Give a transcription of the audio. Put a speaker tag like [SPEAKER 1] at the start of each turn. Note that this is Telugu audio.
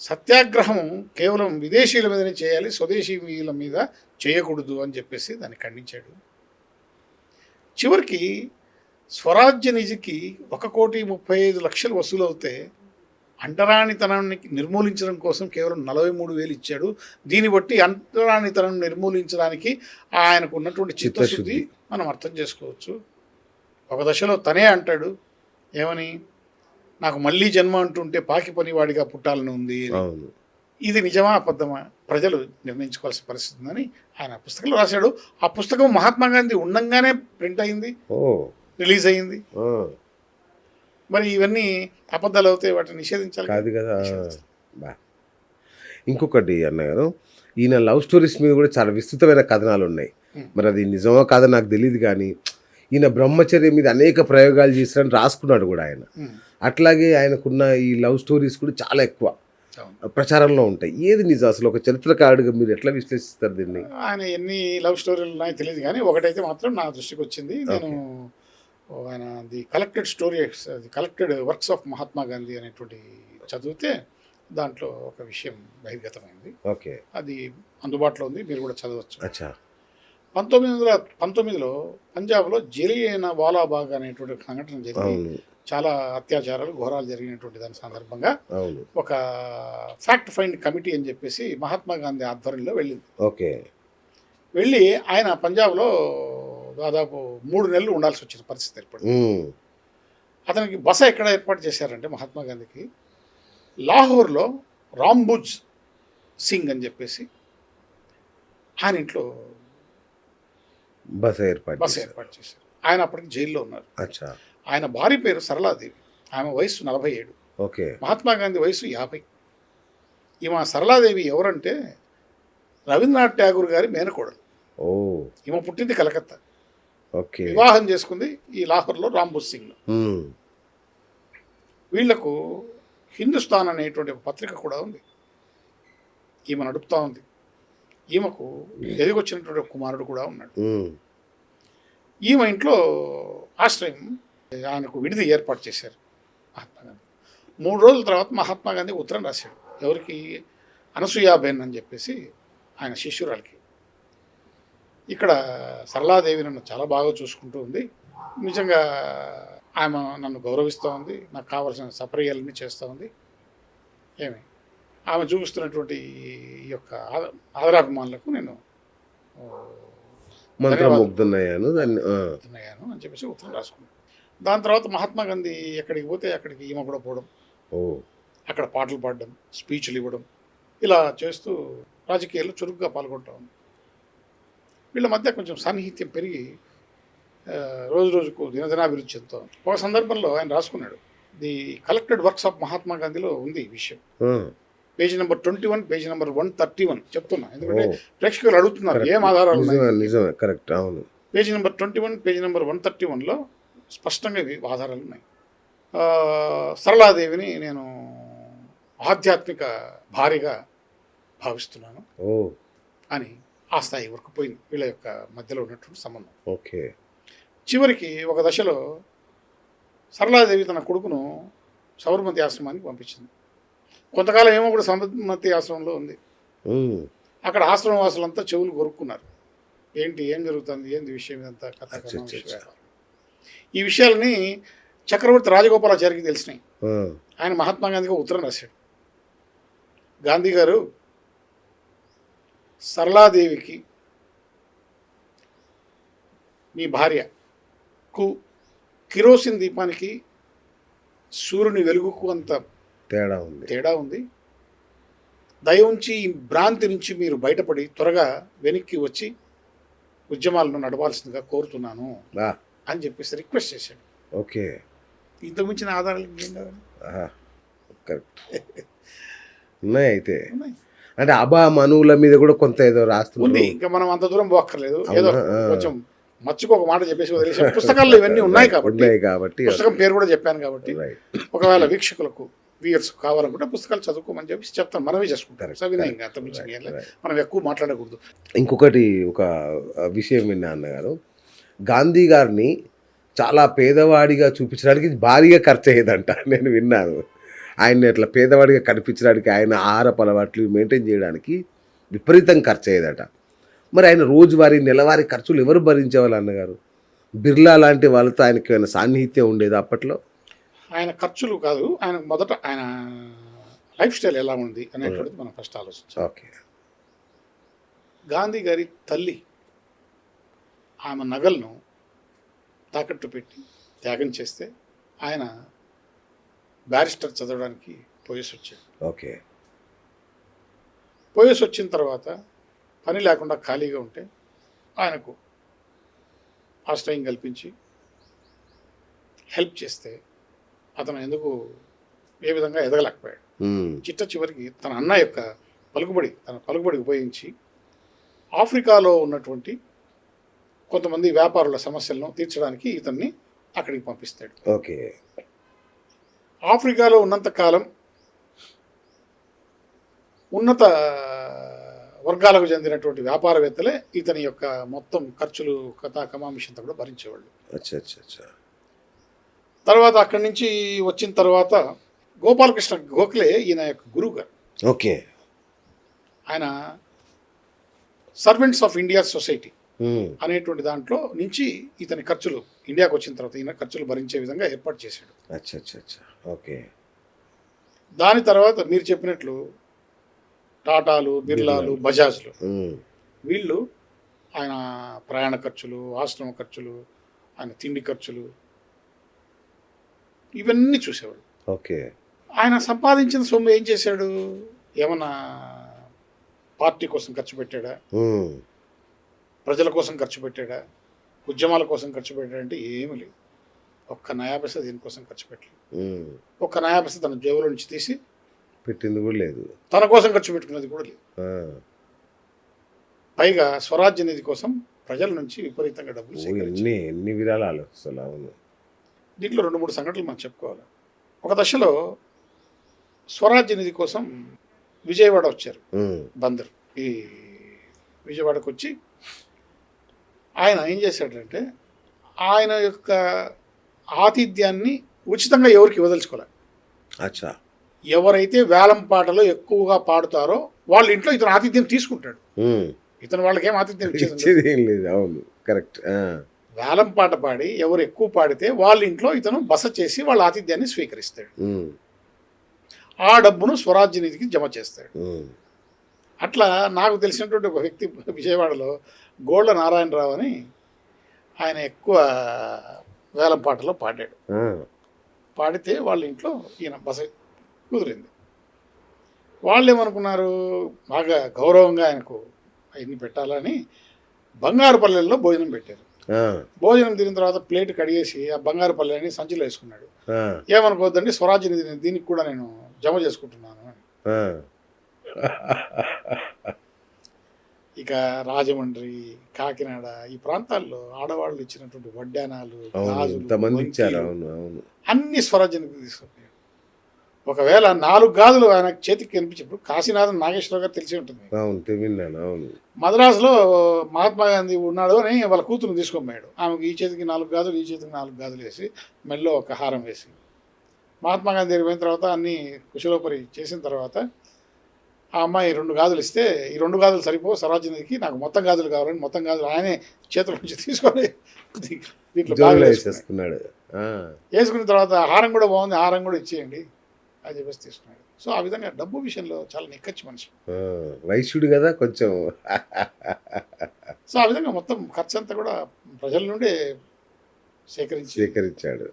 [SPEAKER 1] సత్యాగ్రహం కేవలం విదేశీయుల మీదనే చేయాలి, స్వదేశీయుల మీద చేయకూడదు అని చెప్పేసి దాన్ని ఖండించాడు. చివరికి స్వరాజ్య నిధికి 1,35,00,000 వసూలవుతే అంటరానితనాన్ని నిర్మూలించడం కోసం కేవలం 43,000 ఇచ్చాడు. దీన్ని బట్టి అంటరానితనం నిర్మూలించడానికి ఆయనకు ఉన్నటువంటి చిత్తశుద్ధి మనం అర్థం చేసుకోవచ్చు. ఒక దశలో తనే అంటాడు, ఏమని, నాకు మళ్ళీ జన్మ అంటుంటే పాకి పనివాడిగా పుట్టాలని ఉంది. ఇది నిజమా అబద్ధమా ప్రజలు నిర్ణయించుకోవాల్సిన పరిస్థితి ఉందని ఆయన పుస్తకంలో రాశాడు. ఆ పుస్తకం మహాత్మా గాంధీ ఉండంగానే ప్రింట్ అయింది, రిలీజ్ అయింది. మరి ఇవన్నీ అబద్ధాలు అవుతాయి, వాటిని నిషేధించాలి
[SPEAKER 2] కాదు కదా. ఇంకొకటి అన్నగారు, ఈయన లవ్ స్టోరీస్ మీద కూడా చాలా విస్తృతమైన కథనాలు ఉన్నాయి. మరి అది నిజమో కాదో నాకు తెలియదు, కానీ ఈయన బ్రహ్మచర్య మీద అనేక ప్రయోగాలు చేస్తారని రాసుకున్నాడు కూడా ఆయన. అట్లాగే ఆయనకున్న ఈ లవ్ స్టోరీస్ కూడా చాలా ఎక్కువ ప్రచారంలో ఉంటాయి. ఏది నిజం అసలు? ఒక చరిత్రకారుడిగా మీరు ఎట్లా విశ్లేషిస్తారు దీన్ని?
[SPEAKER 1] ఆయన ఎన్ని లవ్ స్టోరీలు ఉన్నాయో తెలియదు, కానీ ఒకటైతే మాత్రం నా దృష్టికి వచ్చింది. నేను ఆయన the collected works of Mahatma Gandhi అనేటువంటి చదివితే దాంట్లో ఒక విషయం బహిర్గతమైంది.
[SPEAKER 2] ఓకే,
[SPEAKER 1] అది అందుబాటులో ఉంది, మీరు కూడా చదవచ్చు. 1919లో పంజాబ్లో జలియన్ వాలాబాగ్ అనేటువంటి సంఘటన జరిగింది. చాలా అత్యాచారాలు, ఘోరాలు జరిగినటువంటి దాని సందర్భంగా ఒక ఫ్యాక్ట్ ఫైండ్ కమిటీ అని చెప్పేసి మహాత్మా గాంధీ ఆధ్వర్యంలో వెళ్ళింది.
[SPEAKER 2] ఓకే,
[SPEAKER 1] వెళ్ళి ఆయన పంజాబ్లో దాదాపు 3 నెలలు ఉండాల్సి వచ్చిన పరిస్థితి ఏర్పడింది. అతనికి బస ఎక్కడ ఏర్పాటు చేశారంటే మహాత్మా గాంధీకి లాహోర్లో రాంబుజ్ సింగ్ అని చెప్పేసి ఆయన ఇంట్లో
[SPEAKER 2] బస
[SPEAKER 1] ఏర్పాటు చేశారు. ఆయన అప్పటికి జైల్లో ఉన్నారు. ఆయన భార్య పేరు సరళాదేవి, ఆమె వయసు 47.
[SPEAKER 2] ఓకే,
[SPEAKER 1] మహాత్మా గాంధీ వయసు 50. ఈమె సరళాదేవి ఎవరంటే రవీంద్రనాథ్ ఠాగూర్ గారి మేనకోడలు. ఈమె పుట్టింది కలకత్తా.
[SPEAKER 2] ఓకే,
[SPEAKER 1] వివాహం చేసుకుంది ఈ లాహోర్లో రాంబుజ్ సింగ్. వీళ్లకు హిందుస్థాన్ అనేటువంటి ఒక పత్రిక కూడా ఉంది, ఈమె నడుపుతా ఉంది. ఈమెకు ఎదిగొచ్చినటువంటి ఒక కుమారుడు కూడా ఉన్నాడు. ఈమె ఇంట్లో ఆశ్రయం, ఆయనకు విడిది ఏర్పాటు చేశారు మహాత్మా గాంధీ. 3 రోజుల తర్వాత మహాత్మా గాంధీ ఉత్తరం రాశాడు. ఎవరికి? అనసూయాబేన్ అని చెప్పేసి ఆయన శిష్యురాలకి. ఇక్కడ సరళాదేవి నన్ను చాలా బాగా చూసుకుంటూ ఉంది, నిజంగా ఆమె నన్ను గౌరవిస్తూ ఉంది, నాకు కావాల్సిన సపర్యాలన్నీ చేస్తూ ఉంది. ఆమె చూపిస్తున్నటువంటి ఈ యొక్క ఆదరాభిమానులకు నేను
[SPEAKER 2] మంత్రముగ్ధున్నయ్యాను
[SPEAKER 1] అని చెప్పేసి ఉత్తరం రాసుకున్నాను. దాని తర్వాత మహాత్మా గాంధీ ఎక్కడికి పోతే అక్కడికి ఈమె కూడా పోవడం, అక్కడ పాటలు పాడడం, స్పీచ్లు ఇవ్వడం, ఇలా చేస్తూ రాజకీయాల్లో చురుగ్గా పాల్గొంటూ ఉంది. వీళ్ళ మధ్య కొంచెం సాన్నిహిత్యం పెరిగి రోజు రోజుకు దినదినాభివృద్ధి చెందుతూ ఉంది. ఒక సందర్భంలో ఆయన రాసుకున్నాడు, the collected works of Mahatma గాంధీలో ఉంది ఈ విషయం. పేజీ నెంబర్ 21, పేజీ నెంబర్ 131 చెప్తున్నా, ఎందుకంటే ప్రేక్షకులు అడుగుతున్నారు ఏం ఆధారాలు ఉన్నాయి. పేజీ నెంబర్ 21, పేజీ నెంబర్ 131లో స్పష్టంగా ఆధారాలు ఉన్నాయి. సరళాదేవిని నేను ఆధ్యాత్మిక భార్యగా భావిస్తున్నాను అని ఆ స్థాయి వరకు పోయింది వీళ్ళ యొక్క మధ్యలో ఉన్నటువంటి సంబంధం.
[SPEAKER 2] ఓకే,
[SPEAKER 1] చివరికి ఒక దశలో సరళాదేవి తన కొడుకును సబర్మతి ఆశ్రమానికి పంపించింది. కొంతకాలం ఏమో కూడా సబర్మతి ఆశ్రమంలో ఉంది. అక్కడ ఆశ్రమ వాసులంతా చెవులు కొరుక్కున్నారు, ఏం జరుగుతుంది, ఏంది విషయం, ఇదంతా కథ. ఈ విషయాలని చక్రవర్తి రాజగోపాలాచారికి తెలిసినాయి. ఆయన మహాత్మా గాంధీకి ఉత్తరం రాశాడు, గాంధీ గారు, సరళాదేవికి మీ భార్యకు కిరోసిన్ దీపానికి సూర్యుని వెలుగుకు అంత తేడా ఉంది. దయ ఉంచి ఈ భ్రాంతి నుంచి మీరు బయటపడి త్వరగా వెనక్కి వచ్చి ఉద్యమాలను నడవాల్సిందిగా కోరుతున్నాను అని చెప్పేసి రిక్వెస్ట్ చేశాడు.
[SPEAKER 2] ఓకే,
[SPEAKER 1] ఇంతకు మించిన ఆధారాలు ఏం కావాలి?
[SPEAKER 2] ఉన్నాయి. అయితే అంటే అబా మనువుల మీద కూడా కొంత ఏదో రాస్తుంది.
[SPEAKER 1] ఇంకా మనం అంత దూరం పోక్కర్లేదు, ఏదో కొంచెం మర్చిపో ఒక మాట చెప్పేసి వదిలేసి పుస్తకాల్లో ఇవన్నీ ఉన్నాయి కాబట్టి పుస్తకం పేరు కూడా చెప్పాను కాబట్టి ఒకవేళ వీక్షకులకు వ్యూయర్స్ కావాలనుకుంటే పుస్తకాలు చదువుకోమని చెప్పి చెప్తాను, మనమే చేసుకుంటారు. సవినయంగా అంత మించి మనం ఎక్కువ మాట్లాడకూడదు.
[SPEAKER 2] ఇంకొకటి ఒక విషయం విన్నా అన్నగారు, గాంధీ గారిని చాలా పేదవాడిగా చూపించడానికి భారీగా ఖర్చు అయ్యేదంట నేను విన్నాను. ఆయన్ని అట్లా పేదవాడిగా కనిపించడానికి, ఆయన ఆహారపు అలవాట్లు మెయింటైన్ చేయడానికి విపరీతం ఖర్చు అయ్యేదట. మరి ఆయన రోజువారీ నెలవారీ ఖర్చులు ఎవరు భరించేవాళ్ళు అన్నగారు? బిర్లా లాంటి వాళ్ళతో ఆయనకి ఏమైనా సాన్నిహిత్యం ఉండేది అప్పట్లో?
[SPEAKER 1] ఆయన ఖర్చులు కాదు, ఆయన మొదట ఆయన లైఫ్ స్టైల్ ఎలా ఉంది అనేటువంటిది మనం ఫస్ట్ ఆలోచించాలి.
[SPEAKER 2] ఓకే.
[SPEAKER 1] గాంధీ గారి తల్లి ఆమె నగలను తాకట్టు పెట్టి త్యాగం చేస్తే ఆయన బ్యారిస్టర్ చదవడానికి పోయేసి వచ్చాడు.
[SPEAKER 2] ఓకే.
[SPEAKER 1] పోయేసి వచ్చిన తర్వాత పని లేకుండా ఖాళీగా ఉంటే ఆయనకు ఆశ్రయం కల్పించి హెల్ప్ చేస్తే అతను ఎందుకు ఏ విధంగా ఎదగలేకపోయాడు. చిట్ట చివరికి తన అన్న యొక్క పలుకుబడి ఉపయోగించి ఆఫ్రికాలో ఉన్నటువంటి కొంతమంది వ్యాపారుల సమస్యలను తీర్చడానికి ఇతన్ని అక్కడికి పంపిస్తాడు.
[SPEAKER 2] ఓకే.
[SPEAKER 1] ఆఫ్రికాలో ఉన్నంత కాలం ఉన్నత వర్గాలకు చెందినటువంటి వ్యాపారవేత్తలే ఇతని యొక్క మొత్తం ఖర్చులు కమామిషంతా కూడా భరించేవాళ్ళు.
[SPEAKER 2] అచ్చా అచ్చా అచ్చా.
[SPEAKER 1] తర్వాత అక్కడి నుంచి వచ్చిన తర్వాత గోపాలకృష్ణ గోఖలే ఈయన యొక్క గురువు గారు.
[SPEAKER 2] ఓకే.
[SPEAKER 1] ఆయన సర్వెంట్స్ ఆఫ్ ఇండియా సొసైటీ అనేటువంటి దాంట్లో నుంచి ఇతని ఖర్చులు ఇండియాకు వచ్చిన తర్వాత ఈయన ఖర్చులు భరించే విధంగా ఏర్పాటు చేశాడు.
[SPEAKER 2] అచ్చా అచ్చా అచ్చా. ఓకే.
[SPEAKER 1] దాని తర్వాత మీరు చెప్పినట్లు టాటాలు, బిర్లాలు, బజాజ్లు వీళ్ళు ఆయన ప్రయాణ ఖర్చులు, ఆశ్రమ ఖర్చులు, ఆయన తిండి ఖర్చులు ఇవన్నీ చూసేవాడు.
[SPEAKER 2] ఓకే.
[SPEAKER 1] ఆయన సంపాదించిన సొమ్ము ఏం చేశాడు? ఏమన్నా పార్టీ కోసం ఖర్చు పెట్టాడా? ప్రజల కోసం ఖర్చు పెట్టాడా? ఉద్యమాల కోసం ఖర్చు పెట్టాడంటే ఏమీ లేదు. ఒక్క నయా పైసా దీనికోసం ఖర్చు పెట్టలేదు. ఒక్క నయా పైసా తన జేబులో నుంచి తీసి
[SPEAKER 2] పెట్టింది కూడా లేదు.
[SPEAKER 1] తన కోసం ఖర్చు పెట్టుకున్నది కూడా లేదు. పైగా స్వరాజ్య నిధి కోసం ప్రజల నుంచి విపరీతంగా డబ్బులు సేకరించాడు.
[SPEAKER 2] ఎన్ని విరాళాలు అసలు. అవును.
[SPEAKER 1] దీంట్లో 2-3 సంఘటనలు మనం చెప్పుకోవాలి. ఒక దశలో స్వరాజ్య నిధి కోసం విజయవాడ వచ్చారు. బందర్ ఈ విజయవాడకు వచ్చి ఆయన ఏం చేశాడంటే ఆయన యొక్క ఆతిథ్యాన్ని ఉచితంగా ఎవరికి ఇవ్వదలుచుకోలే.
[SPEAKER 2] అచ్చా.
[SPEAKER 1] ఎవరైతే వేలం పాటలో ఎక్కువగా పాడుతారో వాళ్ళ ఇంట్లో ఇతను ఆతిథ్యం తీసుకుంటాడు. ఇతను వాళ్ళకి ఏం ఆతిథ్యం ఇచ్చేది
[SPEAKER 2] ఏం లేదు. అవును, కరెక్ట్.
[SPEAKER 1] వేలం పాట పాడి ఎవరు ఎక్కువ పాడితే వాళ్ళ ఇంట్లో ఇతను బస చేసి వాళ్ళ ఆతిథ్యాన్ని స్వీకరిస్తాడు. ఆ డబ్బును స్వరాజ్య నిధికి జమ చేస్తాడు. అట్లా నాకు తెలిసినటువంటి ఒక వ్యక్తి విజయవాడలో గోళ్ళ నారాయణరావు అని ఆయన ఎక్కువ వేలం పాటలో పాడాడు. పాడితే వాళ్ళ ఇంట్లో ఈయన బస కుదిరింది. వాళ్ళు ఏమనుకున్నారు, బాగా గౌరవంగా ఆయనకు అవన్నీ పెట్టాలని బంగారు పల్లెల్లో భోజనం పెట్టారు. భోజనం తిరిగిన తర్వాత ప్లేట్ కడిగేసి ఆ బంగారు పల్లెని సంచిలో వేసుకున్నాడు. ఏమనుకోవద్దండి, స్వరాజ్య నిధి దీనికి కూడా నేను జమ చేసుకుంటున్నాను అని. ఇక రాజమండ్రి, కాకినాడ ఈ ప్రాంతాల్లో ఆడవాళ్ళు ఇచ్చినటువంటి వడ్డానాలు, గాజులు, అన్ని స్వరాజ్య నిధి తీసుకున్నాడు. ఒకవేళ 4 గాజులు ఆయన చేతికి కనిపించినప్పుడు కాశీనాథన్ నాగేశ్వరరావు గారు తెలిసి ఉంటుంది. మద్రాసులో మహాత్మా గాంధీ ఉన్నాడు అని వాళ్ళ కూతురు తీసుకొమ్మాడు. ఆమెకు ఈ చేతికి 4 గాజులు, ఈ చేతికి 4 గాజులు వేసి మెల్లో ఒక హారం వేసి మహాత్మా గాంధీ దగ్గరికి పోయిన తర్వాత అన్నీ కుశలోపరి చేసిన తర్వాత ఆ అమ్మాయి 2 గాజులు ఇస్తే ఈ 2 గాజులు సరిపో స్వరాజ్య నిధికి, నాకు మొత్తం గాజులు కావాలని మొత్తం గాజులు ఆయనే చేతుల నుంచి తీసుకొని దీంట్లో వేసుకున్నాడు. వేసుకున్న తర్వాత హారం కూడా బాగుంది, హారం కూడా ఇచ్చేయండి అని చెప్పేసి తీసుకున్నాడు. సో ఆ విధంగా డబ్బు విషయంలో చాలా నిక్కచ్చి మనిషి,
[SPEAKER 2] వైశ్యుడు కదా కొంచెం.
[SPEAKER 1] సో ఆ విధంగా మొత్తం ఖర్చు అంతా కూడా ప్రజల నుండే సేకరించాడు.